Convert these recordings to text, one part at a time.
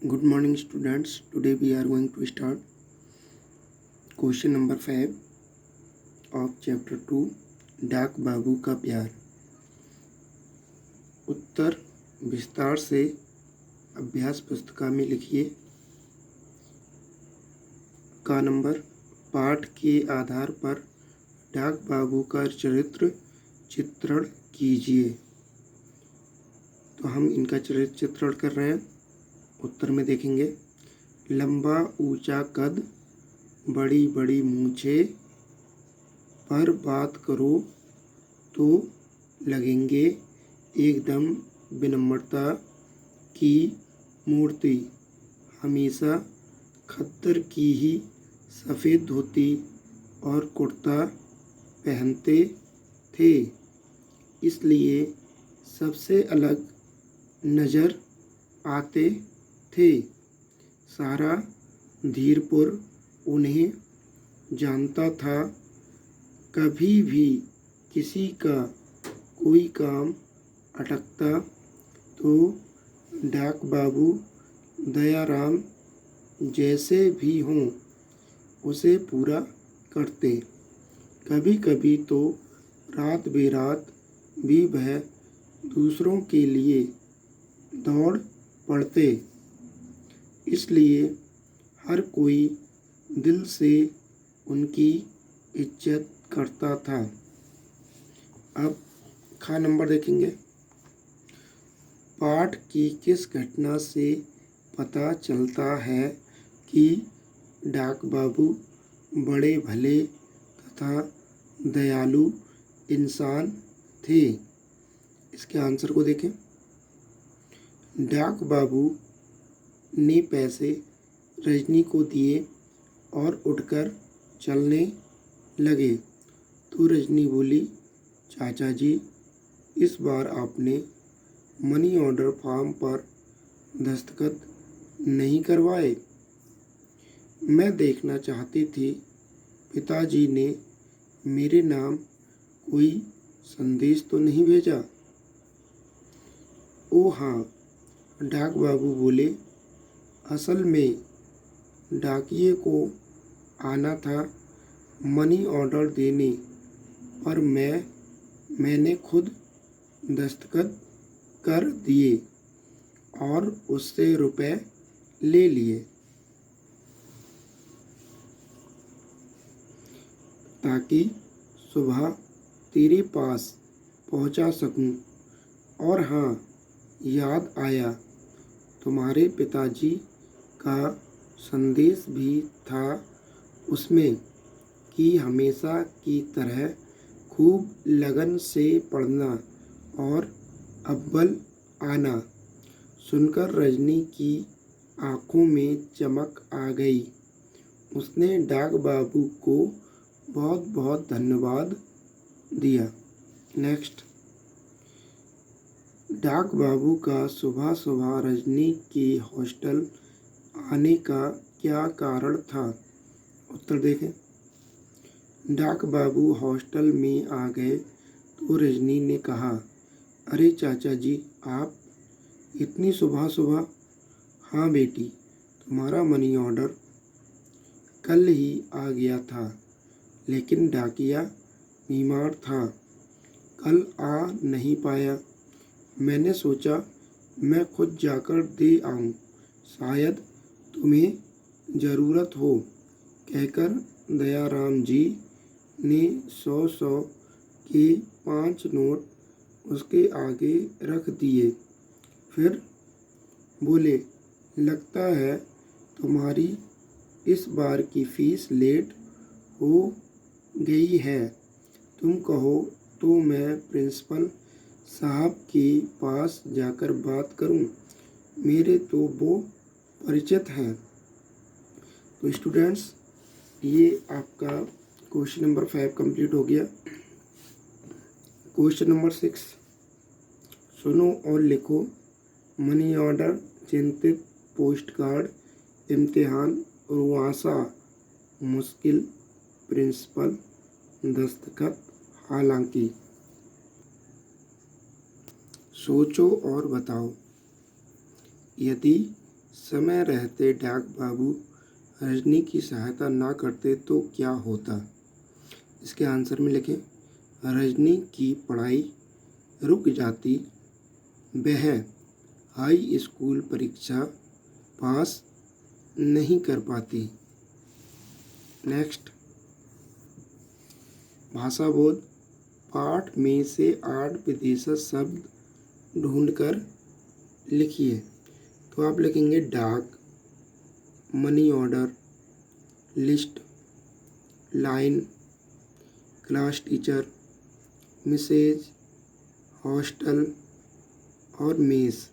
Good morning, students. Today we are going to start question number 5 of chapter 2 डाक बाबू का प्यार। उत्तर विस्तार से अभ्यास पुस्तिका में लिखिए। का नंबर पाठ के आधार पर डाक बाबू का चरित्र चित्रण कीजिए। तो हम इनका चरित्र चित्रण कर रहे हैं। उत्तर में देखेंगे, लंबा ऊंचा कद, बड़ी बड़ी मूंछें, पर बात करो तो लगेंगे एकदम विनम्रता की मूर्ति। हमेशा खद्दर की ही सफ़ेद धोती और कुर्ता पहनते थे, इसलिए सबसे अलग नज़र आते थे। सारा धीरपुर उन्हें जानता था। कभी भी किसी का कोई काम अटकता तो डाक बाबू दयाराम जैसे भी हों उसे पूरा करते। कभी कभी तो रात बेरात भी वह दूसरों के लिए दौड़ पड़ते, इसलिए हर कोई दिल से उनकी इज्जत करता था। अब खा नंबर देखेंगे, पाठ की किस घटना से पता चलता है कि डाक बाबू बड़े भले तथा दयालु इंसान थे। इसके आंसर को देखें। डाक बाबू ने पैसे रजनी को दिए और उठकर चलने लगे तो रजनी बोली, चाचा जी, इस बार आपने मनी ऑर्डर फॉर्म पर दस्तखत नहीं करवाए। मैं देखना चाहती थी पिताजी ने मेरे नाम कोई संदेश तो नहीं भेजा। ओ हाँ, डाक बाबू बोले, असल में डाकिये को आना था मनी ऑर्डर देने, पर मैंने खुद दस्तखत कर दिए और उससे रुपए ले लिए ताकि सुबह तेरे पास पहुंचा सकूं। और हाँ, याद आया, तुम्हारे पिताजी का संदेश भी था उसमें कि हमेशा की तरह खूब लगन से पढ़ना और अव्वल आना। सुनकर रजनी की आंखों में चमक आ गई। उसने डाक बाबू को बहुत बहुत धन्यवाद दिया। नेक्स्ट, डाक बाबू का सुबह सुबह रजनी के हॉस्टल आने का क्या कारण था? उत्तर देखें। डाक बाबू हॉस्टल में आ गए तो रजनी ने कहा, अरे चाचा जी, आप इतनी सुबह सुबह? हाँ बेटी, तुम्हारा मनी ऑर्डर कल ही आ गया था, लेकिन डाकिया बीमार था, कल आ नहीं पाया। मैंने सोचा मैं खुद जाकर दे आऊं, शायद तुम्हें ज़रूरत हो। कहकर दयाराम जी ने 100 के 5 नोट उसके आगे रख दिए। फिर बोले, लगता है तुम्हारी इस बार की फीस लेट हो गई है। तुम कहो तो मैं प्रिंसिपल साहब के पास जाकर बात करूं, मेरे तो वो परिचित हैं। तो स्टूडेंट्स, ये आपका क्वेश्चन नंबर 5 कंप्लीट हो गया। क्वेश्चन नंबर 6, सुनो और लिखो, मनी ऑर्डर, चिंतित, पोस्ट कार्ड, इम्तिहान, रुआसा, मुश्किल, प्रिंसिपल, दस्तखत, हालांकि। सोचो और बताओ। यदि समय रहते डाक बाबू रजनी की सहायता ना करते तो क्या होता? इसके आंसर में लिखें, रजनी की पढ़ाई रुक जाती, वह हाई स्कूल परीक्षा पास नहीं कर पाती। नेक्स्ट, भाषा बोध पाठ में से 8 विदेशी शब्द ढूंढकर लिखिए। तो आप लिखेंगे डाक, money order, list, line, class teacher, message, hostel और मेस।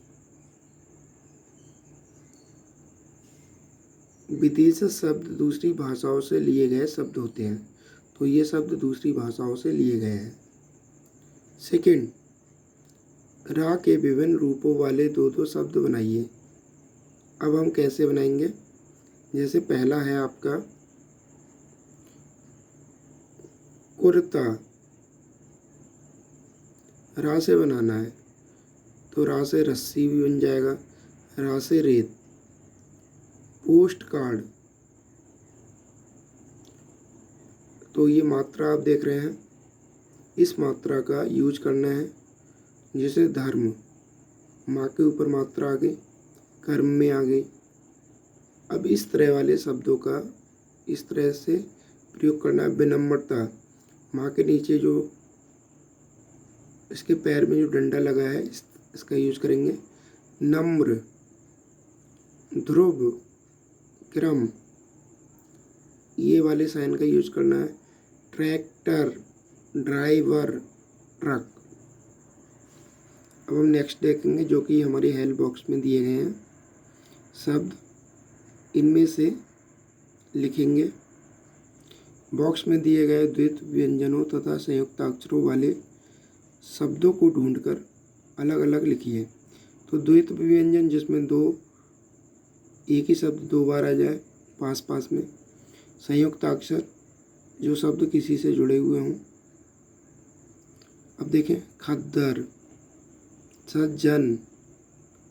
विदेशी शब्द दूसरी भाषाओं से लिए गए शब्द होते हैं, तो ये शब्द दूसरी भाषाओं से लिए गए हैं। सेकंड, रा के विभिन्न रूपों वाले दो दो शब्द बनाइए। अब हम कैसे बनाएंगे? जैसे पहला है आपका कुर्ता, रा से बनाना है, तो रा से रस्सी भी बन जाएगा, रा से रेत। पोस्ट कार्ड, तो ये मात्रा आप देख रहे हैं, इस मात्रा का यूज करना है। जैसे धर्म, माँ के ऊपर मात्रा आ गई, कर्म में आ गई। अब इस तरह वाले शब्दों का इस तरह से प्रयोग करना है। विनम्रता, माँ के नीचे जो इसके पैर में जो डंडा लगा है इसका यूज करेंगे। नम्र, ध्रुव, क्रम, ये वाले साइन का यूज करना है। Tractor, driver, truck. अब हम नेक्स्ट देखेंगे जो कि हमारे हेल्प बॉक्स में दिए गए हैं शब्द, इनमें से लिखेंगे। बॉक्स में दिए गए द्वित व्यंजनों तथा संयुक्ताक्षरों वाले शब्दों को ढूंढकर अलग अलग लिखिए। तो द्वित व्यंजन जिसमें एक ही शब्द दो बार आ जाए पास पास में। संयुक्ताक्षर, जो शब्द किसी से जुड़े हुए हों। अब देखें, खद्दर, सज्जन,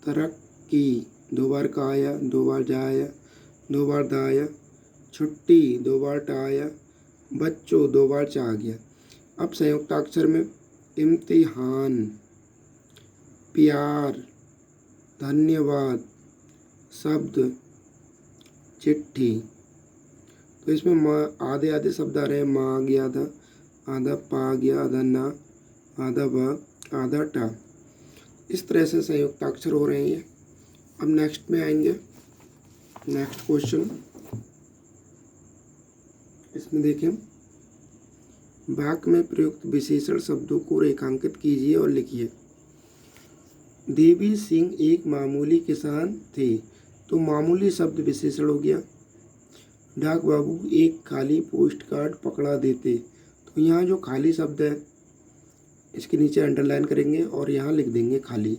तरक्की, दो बार का आया, दो बार जा आया, दो बार दा आया। छुट्टी, दो बार टा आया। बच्चों, दो बार चा आ गया। अब संयुक्ताक्षर में इम्तिहान, प्यार, धन्यवाद, शब्द, चिट्ठी। तो इसमें आधे आधे शब्द आ रहे हैं। माँ आ गया आधा, आधा पा आ गया, आधा ना, आधा ब, आधा टा। इस तरह से संयुक्ताक्षर हो रहे हैं ये। अब नेक्स्ट में आएंगे, नेक्स्ट क्वेश्चन। इसमें देखें, वाक्य में प्रयुक्त विशेषण शब्दों को रेखांकित कीजिए और लिखिए। देवी सिंह एक मामूली किसान थे, तो मामूली शब्द विशेषण हो गया। डाक बाबू एक खाली पोस्ट कार्ड पकड़ा देते, तो यहाँ जो खाली शब्द है इसके नीचे अंडरलाइन करेंगे और यहाँ लिख देंगे खाली।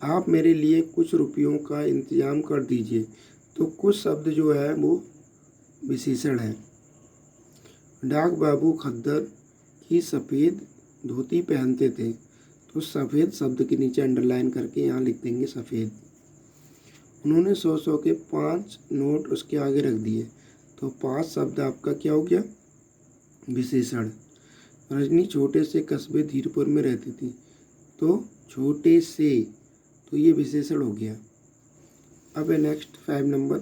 आप मेरे लिए कुछ रुपयों का इंतजाम कर दीजिए, तो कुछ शब्द जो है वो विशेषण है। डाक बाबू खद्दर की सफ़ेद धोती पहनते थे, तो सफ़ेद शब्द के नीचे अंडरलाइन करके यहाँ लिख देंगे सफ़ेद। उन्होंने 100 के 5 नोट उसके आगे रख दिए, तो 5 शब्द आपका क्या हो गया? विशेषण। रजनी छोटे से कस्बे धीरपुर में रहती थी, तो छोटे से, तो ये विशेषण हो गया। अब है नेक्स्ट 5 नंबर।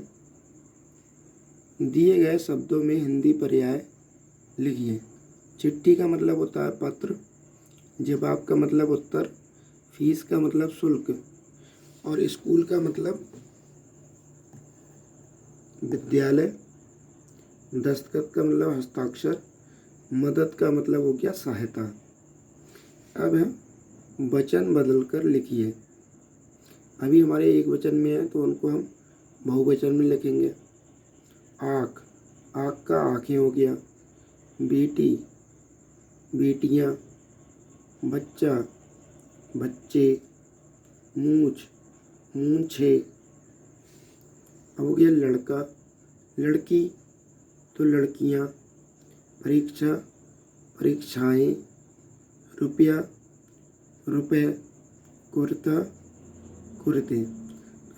दिए गए शब्दों में हिंदी पर्याय लिखिए। चिट्ठी का मतलब होता है पत्र, जवाब का मतलब उत्तर, फीस का मतलब शुल्क, और स्कूल का मतलब विद्यालय, दस्तखत का मतलब हस्ताक्षर, मदद का मतलब हो गया सहायता। अब है वचन बदल कर लिखिए। अभी हमारे एक वचन में है तो उनको हम बहुवचन में लिखेंगे। आँख, आँख का आँखें हो गया। बेटी, बेटियाँ, बच्चा, बच्चे, मूछ, मूछे। अब हो गया लड़का, लड़की, तो लड़कियाँ, परीक्षा, परीक्षाएं, रुपया, रुपए, कुर्ता, कुर्ते।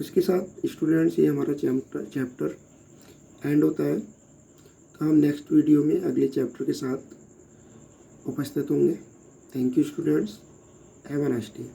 इसके साथ स्टूडेंट्स ये हमारा चैप्टर एंड होता है। तो हम नेक्स्ट वीडियो में अगले चैप्टर के साथ उपस्थित होंगे। Thank you students, have a nice day.